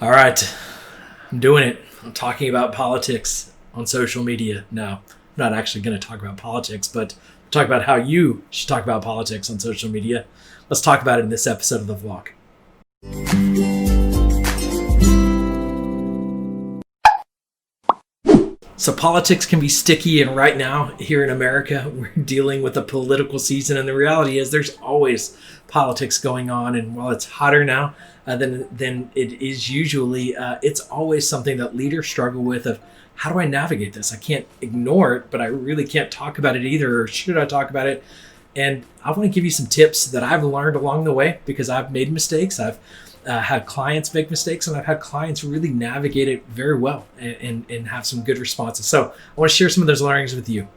All right, I'm doing it. I'm talking about politics on social media. No, I'm not actually going to talk about politics, but talk about how you should talk about politics on social media. Let's talk about it in this episode of the vlog. So politics can be sticky, and right now here in America, we're dealing with a political season, and the reality is there's always politics going on. And while it's hotter now than it is usually, it's always something that leaders struggle with of how do I navigate this? I can't ignore it, but I really can't talk about it either, or should I talk about it? And I want to give you some tips that I've learned along the way because I've made mistakes. I've had clients make mistakes, and I've had clients really navigate it very well and have some good responses. So I want to share some of those learnings with you.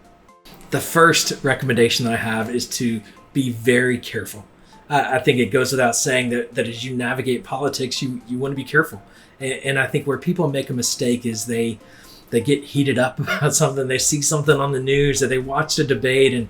The first recommendation that I have is to be very careful. I think it goes without saying that as you navigate politics, you want to be careful. And I think where people make a mistake is they get heated up about something. They see something on the news, or they watched a debate, and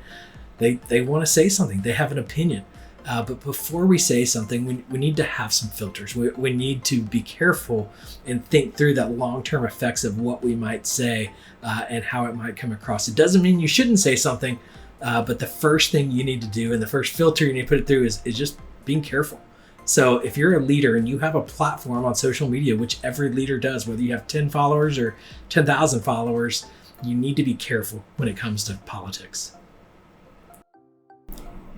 they want to say something. They have an opinion. But before we say something, we need to have some filters. We need to be careful and think through that long-term effects of what we might say and how it might come across. It doesn't mean you shouldn't say something, but the first thing you need to do and the first filter you need to put it through is just being careful. So if you're a leader and you have a platform on social media, which every leader does, whether you have 10 followers or 10,000 followers, you need to be careful when it comes to politics.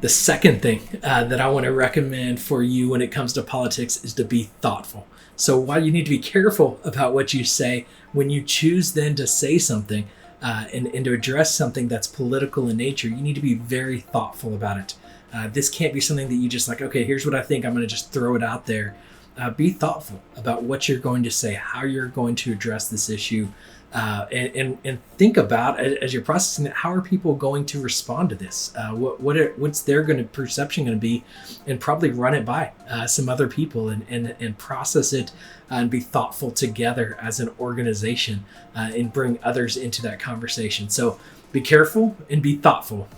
The second thing that I want to recommend for you when it comes to politics is to be thoughtful. So while you need to be careful about what you say, when you choose then to say something and to address something that's political in nature, you need to be very thoughtful about it. This can't be something that you just like, okay, here's what I think, I'm going to just throw it out there. Be thoughtful about what you're going to say, how you're going to address this issue, and think about, as you're processing it, how are people going to respond to this? What's their perception going to be, and probably run it by some other people and process it and be thoughtful together as an organization and bring others into that conversation. So be careful and be thoughtful.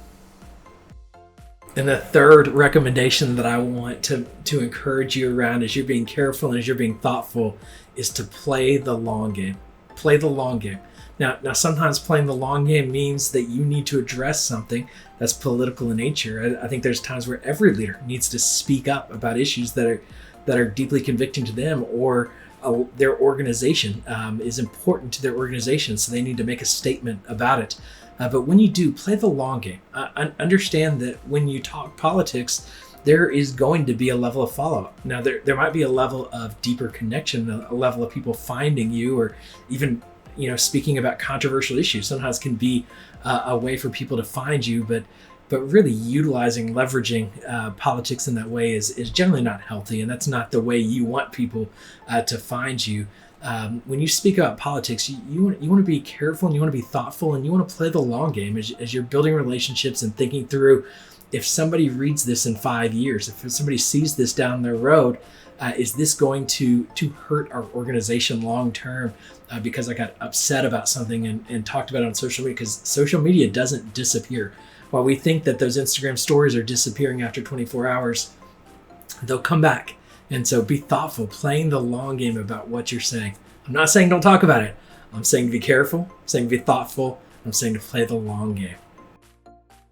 And the third recommendation that I want to encourage you around as you're being careful and as you're being thoughtful is to play the long game. Play the long game. Now sometimes playing the long game means that you need to address something that's political in nature. I think there's times where every leader needs to speak up about issues that are deeply convicting to them, or their organization is important to their organization, so they need to make a statement about it. But when you do, play the long game. Understand that when you talk politics, there is going to be a level of follow-up. Now, there might be a level of deeper connection, a level of people finding you, or even speaking about controversial issues. Sometimes can be a way for people to find you, but really leveraging politics in that way is generally not healthy, and that's not the way you want people to find you. When you speak about politics, you want to be careful, and you want to be thoughtful, and you want to play the long game as you're building relationships and thinking through, if somebody reads this in 5 years, if somebody sees this down their road, is this going to hurt our organization long term because I got upset about something and talked about it on social media? Because social media doesn't disappear. While we think that those Instagram stories are disappearing after 24 hours, they'll come back. And so be thoughtful, playing the long game about what you're saying. I'm not saying don't talk about it. I'm saying to be careful. I'm saying to be thoughtful. I'm saying to play the long game.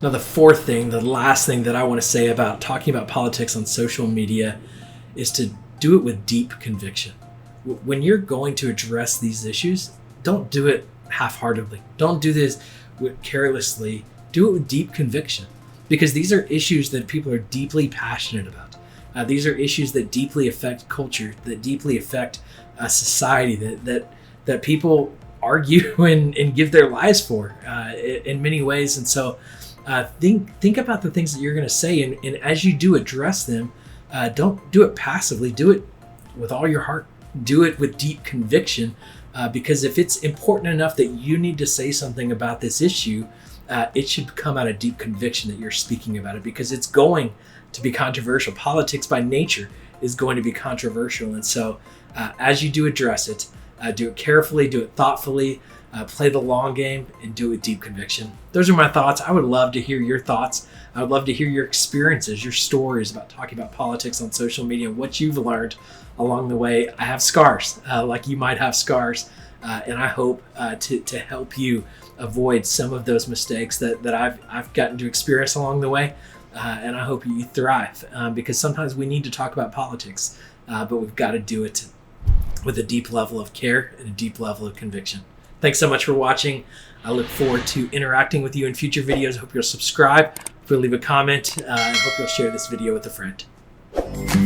Now, the fourth thing, the last thing that I want to say about talking about politics on social media is to do it with deep conviction. When you're going to address these issues, don't do it half-heartedly. Don't do this carelessly. Do it with deep conviction, because these are issues that people are deeply passionate about. These are issues that deeply affect culture, that deeply affect society, that people argue and give their lives for in many ways. And so think about the things that you're going to say, and as you do address them, don't do it passively. Do it with all your heart. Do it with deep conviction, because if it's important enough that you need to say something about this issue, it should come out of deep conviction that you're speaking about it, because it's going to be controversial. Politics by nature is going to be controversial. And so as you do address it, do it carefully, do it thoughtfully, play the long game, and do it with deep conviction. Those are my thoughts. I would love to hear your thoughts. I would love to hear your experiences, your stories about talking about politics on social media, what you've learned along the way. I have scars, like you might have scars, and I hope to help you avoid some of those mistakes that I've gotten to experience along the way. And I hope you thrive, because sometimes we need to talk about politics, but we've got to do it with a deep level of care and a deep level of conviction. Thanks so much for watching. I look forward to interacting with you in future videos. I hope you'll subscribe, hope you'll leave a comment, and hope you'll share this video with a friend.